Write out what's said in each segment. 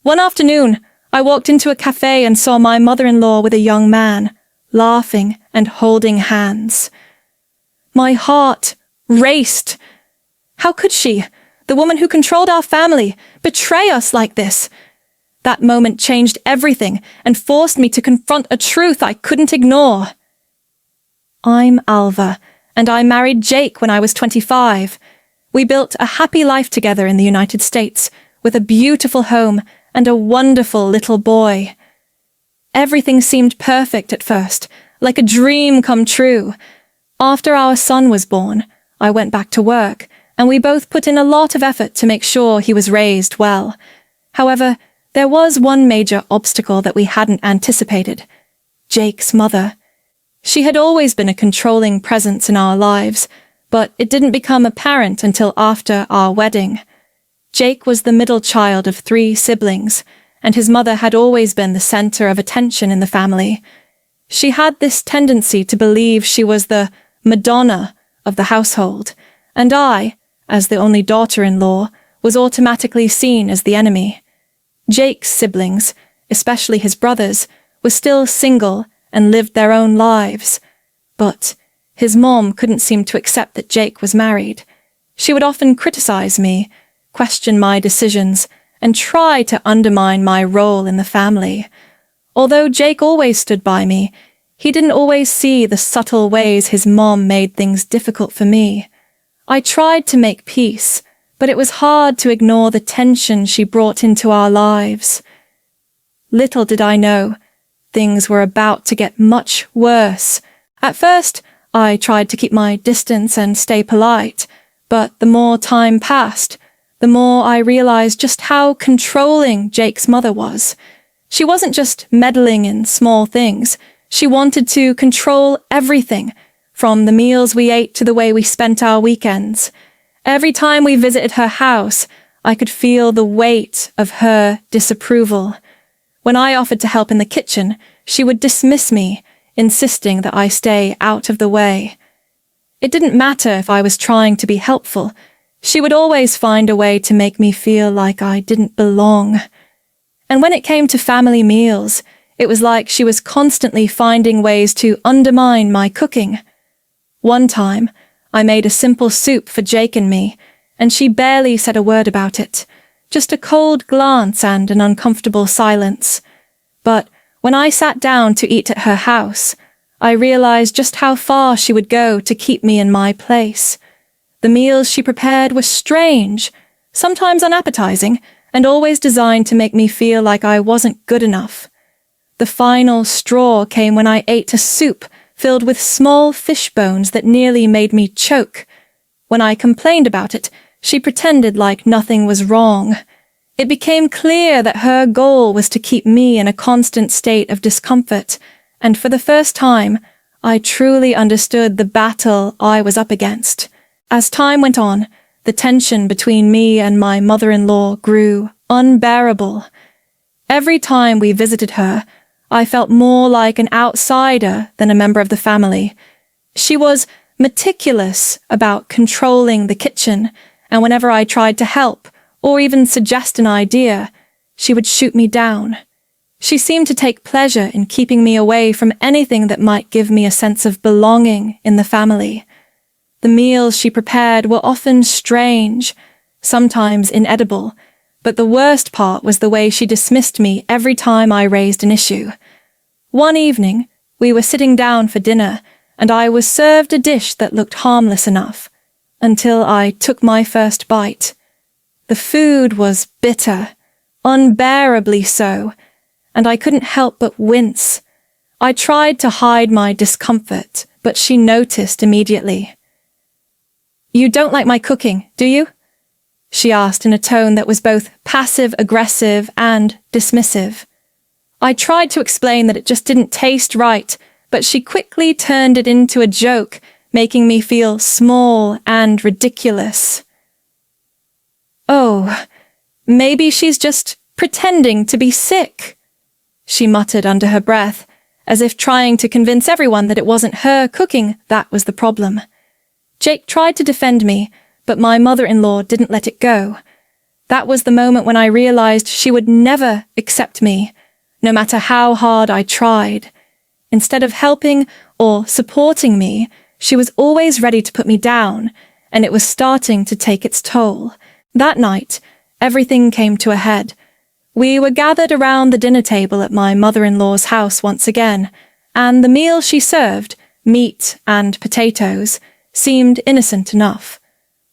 One afternoon, I walked into a cafe and saw my mother-in-law with a young man, laughing and holding hands. My heart raced. How could she, the woman who controlled our family, betray us like this? That moment changed everything and forced me to confront a truth I couldn't ignore. I'm Alva, and I married Jake when I was 25. We built a happy life together in the United States, with a beautiful home and a wonderful little boy. Everything seemed perfect at first, like a dream come true. After our son was born, I went back to work, and we both put in a lot of effort to make sure he was raised well. However, there was one major obstacle that we hadn't anticipated: Jake's mother. She had always been a controlling presence in our lives, but it didn't become apparent until after our wedding. Jake was the middle child of 3 siblings, and his mother had always been the center of attention in the family. She had this tendency to believe she was the Madonna of the household, and I, as the only daughter-in-law, was automatically seen as the enemy. Jake's siblings, especially his brothers, were still single and lived their own lives. But his mom couldn't seem to accept that Jake was married. She would often criticize me, question my decisions, and try to undermine my role in the family. Although Jake always stood by me, he didn't always see the subtle ways his mom made things difficult for me. I tried to make peace, but it was hard to ignore the tension she brought into our lives. Little did I know, things were about to get much worse. At first, I tried to keep my distance and stay polite, but the more time passed, the more I realized just how controlling Jake's mother was. She wasn't just meddling in small things. She wanted to control everything, from the meals we ate to the way we spent our weekends. Every time we visited her house, I could feel the weight of her disapproval. When I offered to help in the kitchen, she would dismiss me, insisting that I stay out of the way. It didn't matter if I was trying to be helpful. She would always find a way to make me feel like I didn't belong. And when it came to family meals, it was like she was constantly finding ways to undermine my cooking. One time, I made a simple soup for Jake and me, and she barely said a word about it, just a cold glance and an uncomfortable silence. But when I sat down to eat at her house, I realized just how far she would go to keep me in my place. The meals she prepared were strange, sometimes unappetizing, and always designed to make me feel like I wasn't good enough. The final straw came when I ate a soup filled with small fish bones that nearly made me choke. When I complained about it, she pretended like nothing was wrong. It became clear that her goal was to keep me in a constant state of discomfort, and for the first time, I truly understood the battle I was up against. As time went on, the tension between me and my mother-in-law grew unbearable. Every time we visited her, I felt more like an outsider than a member of the family. She was meticulous about controlling the kitchen, and whenever I tried to help, or even suggest an idea, she would shoot me down. She seemed to take pleasure in keeping me away from anything that might give me a sense of belonging in the family. The meals she prepared were often strange, sometimes inedible, but the worst part was the way she dismissed me every time I raised an issue. One evening, we were sitting down for dinner, and I was served a dish that looked harmless enough, until I took my first bite. The food was bitter, unbearably so, and I couldn't help but wince. I tried to hide my discomfort, but she noticed immediately. "You don't like my cooking, do you?" she asked in a tone that was both passive-aggressive and dismissive. I tried to explain that it just didn't taste right, but she quickly turned it into a joke, making me feel small and ridiculous. "Oh, maybe she's just pretending to be sick," she muttered under her breath, as if trying to convince everyone that it wasn't her cooking that was the problem. Jake tried to defend me, but my mother-in-law didn't let it go. That was the moment when I realized she would never accept me, no matter how hard I tried. Instead of helping or supporting me, she was always ready to put me down, and it was starting to take its toll. That night, everything came to a head. We were gathered around the dinner table at my mother-in-law's house once again, and the meal she served, meat and potatoes, seemed innocent enough.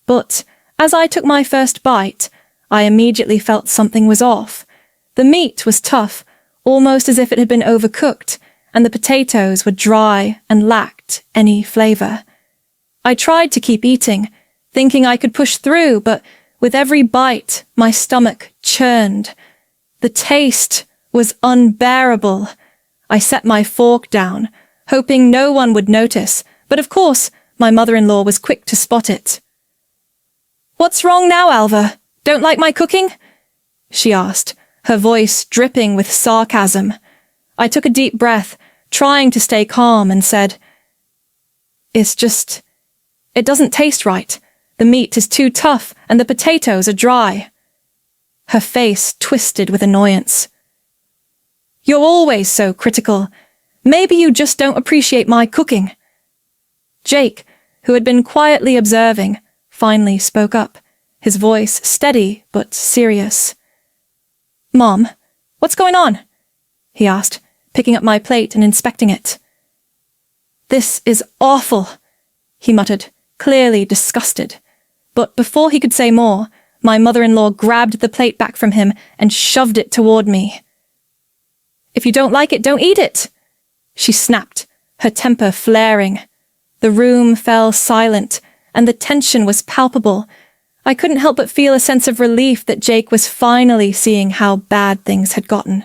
But as I took my first bite, I immediately felt something was off. The meat was tough, almost as if it had been overcooked, and the potatoes were dry and lacked any flavor. I tried to keep eating, thinking I could push through, but with every bite, my stomach churned. The taste was unbearable. I set my fork down, hoping no one would notice, but of course, my mother-in-law was quick to spot it. "What's wrong now, Alva? Don't like my cooking?" she asked, her voice dripping with sarcasm. I took a deep breath, trying to stay calm, and said, "It doesn't taste right. The meat is too tough and the potatoes are dry." Her face twisted with annoyance. "You're always so critical. Maybe you just don't appreciate my cooking." Jake, who had been quietly observing, finally spoke up, his voice steady but serious. "Mom, what's going on?" he asked, picking up my plate and inspecting it. "This is awful," he muttered, clearly disgusted. But before he could say more, my mother-in-law grabbed the plate back from him and shoved it toward me. "If you don't like it, don't eat it," she snapped, her temper flaring. The room fell silent, and the tension was palpable. I couldn't help but feel a sense of relief that Jake was finally seeing how bad things had gotten.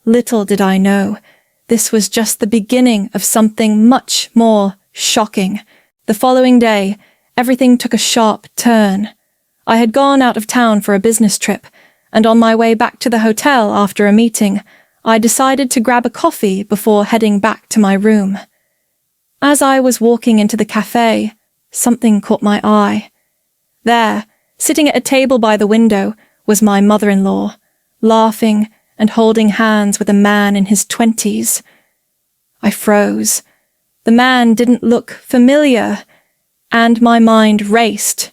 Little did I know, this was just the beginning of something much more shocking. The following day, everything took a sharp turn. I had gone out of town for a business trip, and on my way back to the hotel after a meeting, I decided to grab a coffee before heading back to my room. As I was walking into the cafe, something caught my eye. There, sitting at a table by the window, was my mother-in-law, laughing and holding hands with a man in his 20s. I froze. The man didn't look familiar, and my mind raced.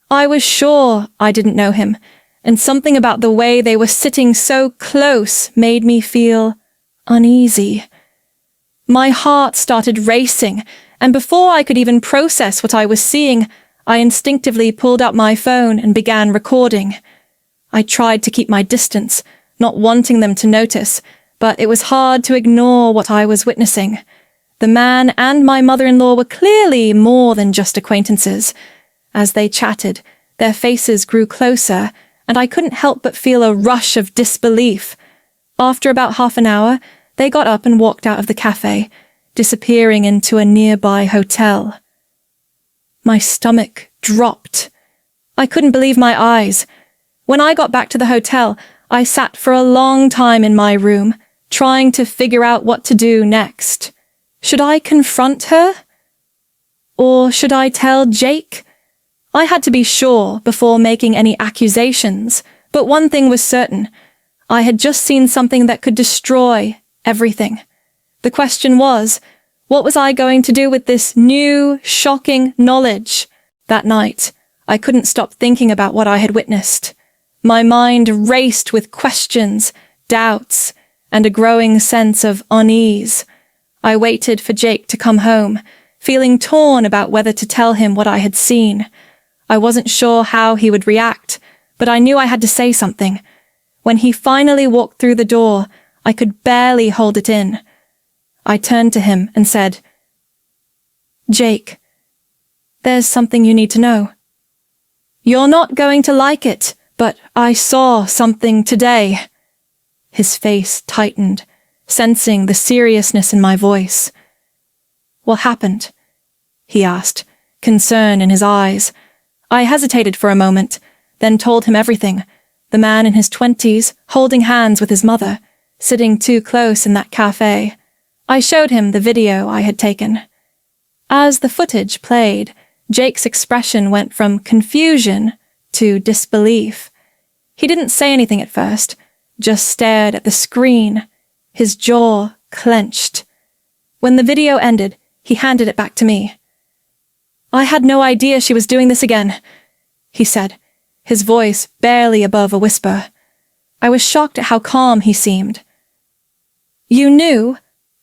I was sure I didn't know him, and something about the way they were sitting so close made me feel uneasy. My heart started racing, and before I could even process what I was seeing, I instinctively pulled out my phone and began recording. I tried to keep my distance, not wanting them to notice, but it was hard to ignore what I was witnessing. The man and my mother-in-law were clearly more than just acquaintances. As they chatted, their faces grew closer, and I couldn't help but feel a rush of disbelief. After about half an hour, they got up and walked out of the cafe, disappearing into a nearby hotel. My stomach dropped. I couldn't believe my eyes. When I got back to the hotel, I sat for a long time in my room, trying to figure out what to do next. Should I confront her? Or should I tell Jake? I had to be sure before making any accusations, but one thing was certain. I had just seen something that could destroy everything. The question was, what was I going to do with this new, shocking knowledge? That night, I couldn't stop thinking about what I had witnessed. My mind raced with questions, doubts, and a growing sense of unease. I waited for Jake to come home, feeling torn about whether to tell him what I had seen. I wasn't sure how he would react, but I knew I had to say something. When he finally walked through the door, I could barely hold it in. I turned to him and said, "Jake, there's something you need to know. You're not going to like it, but I saw something today." His face tightened, sensing the seriousness in my voice. "What happened?" he asked, concern in his eyes. I hesitated for a moment, then told him everything. The man in his 20s, holding hands with his mother, sitting too close in that cafe. I showed him the video I had taken. As the footage played, Jake's expression went from confusion to disbelief. He didn't say anything at first, just stared at the screen, his jaw clenched. When the video ended, he handed it back to me. "I had no idea she was doing this again," he said, his voice barely above a whisper. I was shocked at how calm he seemed. "You knew?"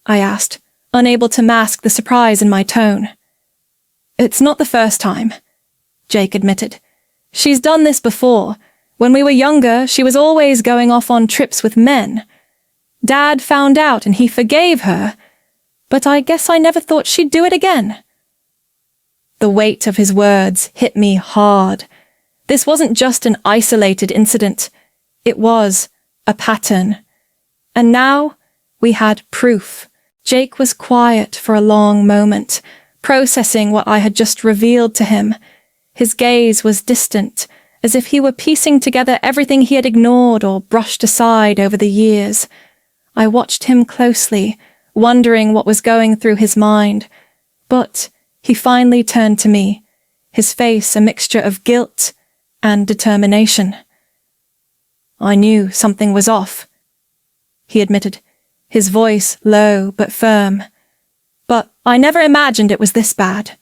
I asked, unable to mask the surprise in my tone. "It's not the first time," Jake admitted. "She's done this before. When we were younger, she was always going off on trips with men. Dad found out and he forgave her, but I guess I never thought she'd do it again." The weight of his words hit me hard. This wasn't just an isolated incident. It was a pattern. And now we had proof. Jake was quiet for a long moment, processing what I had just revealed to him. His gaze was distant, as if he were piecing together everything he had ignored or brushed aside over the years. I watched him closely, wondering what was going through his mind. But he finally turned to me, his face a mixture of guilt and determination. "I knew something was off," he admitted, his voice low but firm. "But I never imagined it was this bad."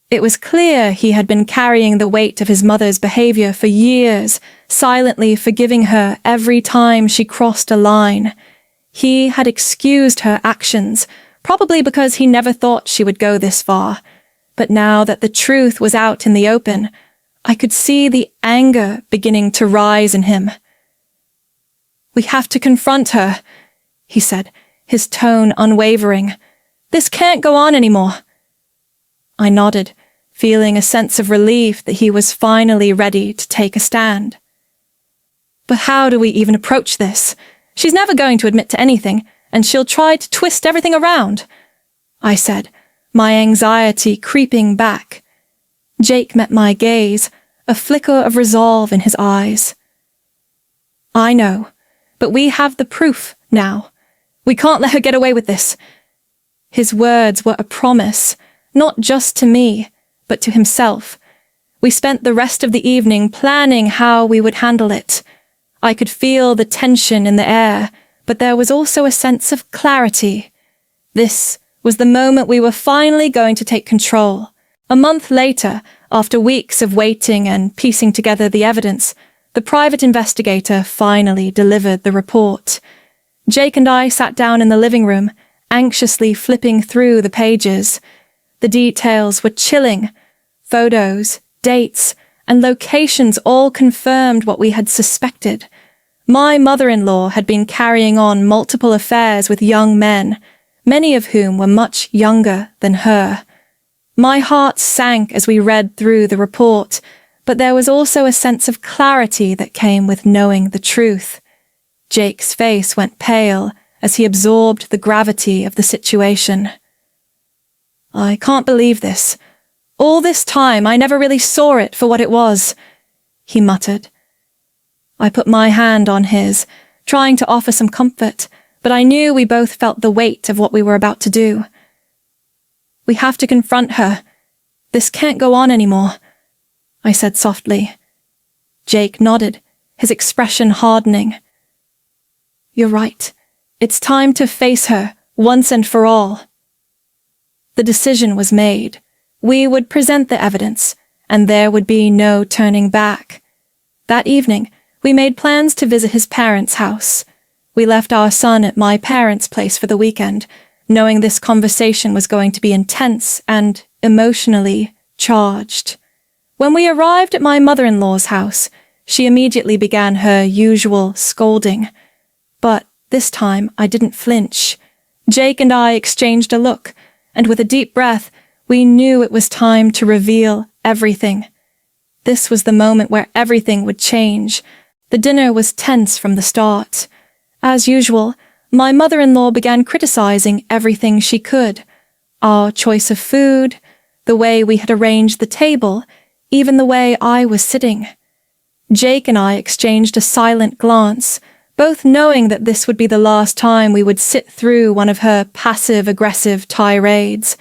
It was clear he had been carrying the weight of his mother's behavior for years, silently forgiving her every time she crossed a line. He had excused her actions, probably because he never thought she would go this far. But now that the truth was out in the open, I could see the anger beginning to rise in him. "We have to confront her," he said, his tone unwavering. "This can't go on anymore." I nodded, feeling a sense of relief that he was finally ready to take a stand. "But how do we even approach this? She's never going to admit to anything, and she'll try to twist everything around," I said, my anxiety creeping back. Jake met my gaze, a flicker of resolve in his eyes. "I know, but we have the proof now. We can't let her get away with this." His words were a promise, not just to me, but to himself. We spent the rest of the evening planning how we would handle it. I could feel the tension in the air, but there was also a sense of clarity. This was the moment we were finally going to take control. A month later, after weeks of waiting and piecing together the evidence, the private investigator finally delivered the report. Jake and I sat down in the living room, anxiously flipping through the pages. The details were chilling. Photos, dates, and locations all confirmed what we had suspected. My mother-in-law had been carrying on multiple affairs with young men, many of whom were much younger than her. My heart sank as we read through the report, but there was also a sense of clarity that came with knowing the truth. Jake's face went pale as he absorbed the gravity of the situation. "I can't believe this. All this time I never really saw it for what it was," he muttered. I put my hand on his, trying to offer some comfort, but I knew we both felt the weight of what we were about to do. "We have to confront her. This can't go on anymore," I said softly. Jake nodded, his expression hardening. "You're right. It's time to face her, once and for all." The decision was made. We would present the evidence, and there would be no turning back. That evening, we made plans to visit his parents' house. We left our son at my parents' place for the weekend, knowing this conversation was going to be intense and emotionally charged. When we arrived at my mother-in-law's house, she immediately began her usual scolding. But this time I didn't flinch. Jake and I exchanged a look, and with a deep breath, we knew it was time to reveal everything. This was the moment where everything would change. The dinner was tense from the start. As usual, my mother-in-law began criticizing everything she could. Our choice of food, the way we had arranged the table, even the way I was sitting. Jake and I exchanged a silent glance, both knowing that this would be the last time we would sit through one of her passive-aggressive tirades.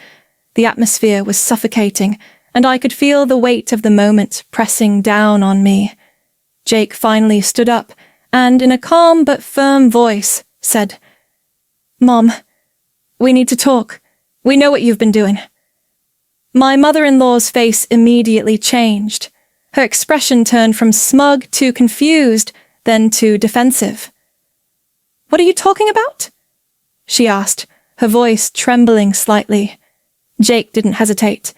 The atmosphere was suffocating, and I could feel the weight of the moment pressing down on me. Jake finally stood up and, in a calm but firm voice, said, "Mom, we need to talk. We know what you've been doing." My mother-in-law's face immediately changed. Her expression turned from smug to confused, then to defensive. "What are you talking about?" she asked, her voice trembling slightly. Jake didn't hesitate.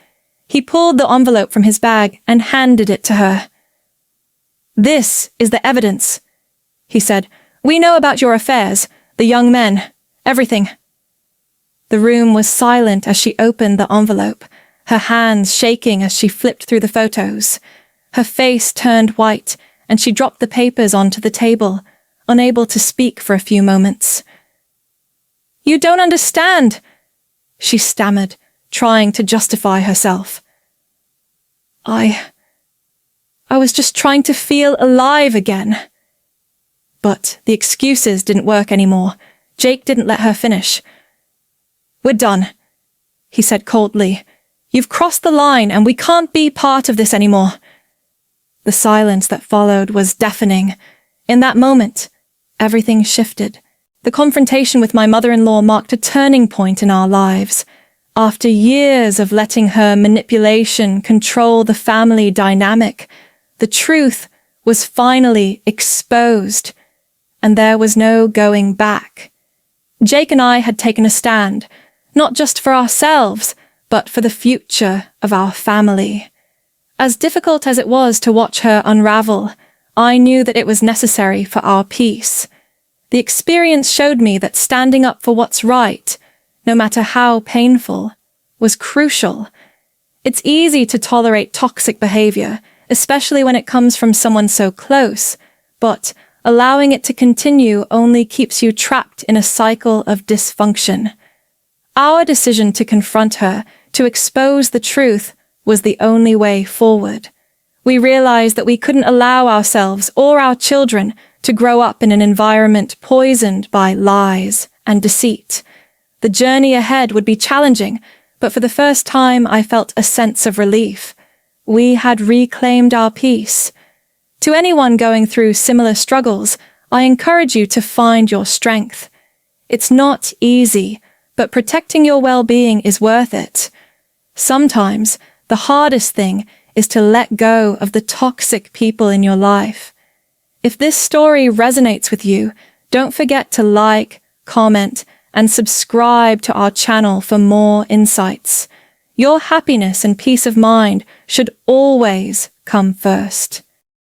He pulled the envelope from his bag and handed it to her. "This is the evidence," he said. "We know about your affairs, the young men, everything." The room was silent as she opened the envelope, her hands shaking as she flipped through the photos. Her face turned white, and she dropped the papers onto the table, unable to speak for a few moments. "You don't understand," she stammered, trying to justify herself. I was just trying to feel alive again." But the excuses didn't work anymore. Jake didn't let her finish. "We're done," he said coldly. "You've crossed the line and we can't be part of this anymore." The silence that followed was deafening. In that moment, everything shifted. The confrontation with my mother-in-law marked a turning point in our lives. After years of letting her manipulation control the family dynamic, the truth was finally exposed, and there was no going back. Jake and I had taken a stand, not just for ourselves, but for the future of our family. As difficult as it was to watch her unravel, I knew that it was necessary for our peace. The experience showed me that standing up for what's right, no matter how painful, was crucial. It's easy to tolerate toxic behavior, especially when it comes from someone so close, but allowing it to continue only keeps you trapped in a cycle of dysfunction. Our decision to confront her, to expose the truth, was the only way forward. We realized that we couldn't allow ourselves or our children to grow up in an environment poisoned by lies and deceit. The journey ahead would be challenging, but for the first time I felt a sense of relief. We had reclaimed our peace. To anyone going through similar struggles, I encourage you to find your strength. It's not easy, but protecting your well-being is worth it. Sometimes, the hardest thing is to let go of the toxic people in your life. If this story resonates with you, don't forget to like, comment, and subscribe to our channel for more insights. Your happiness and peace of mind should always come first.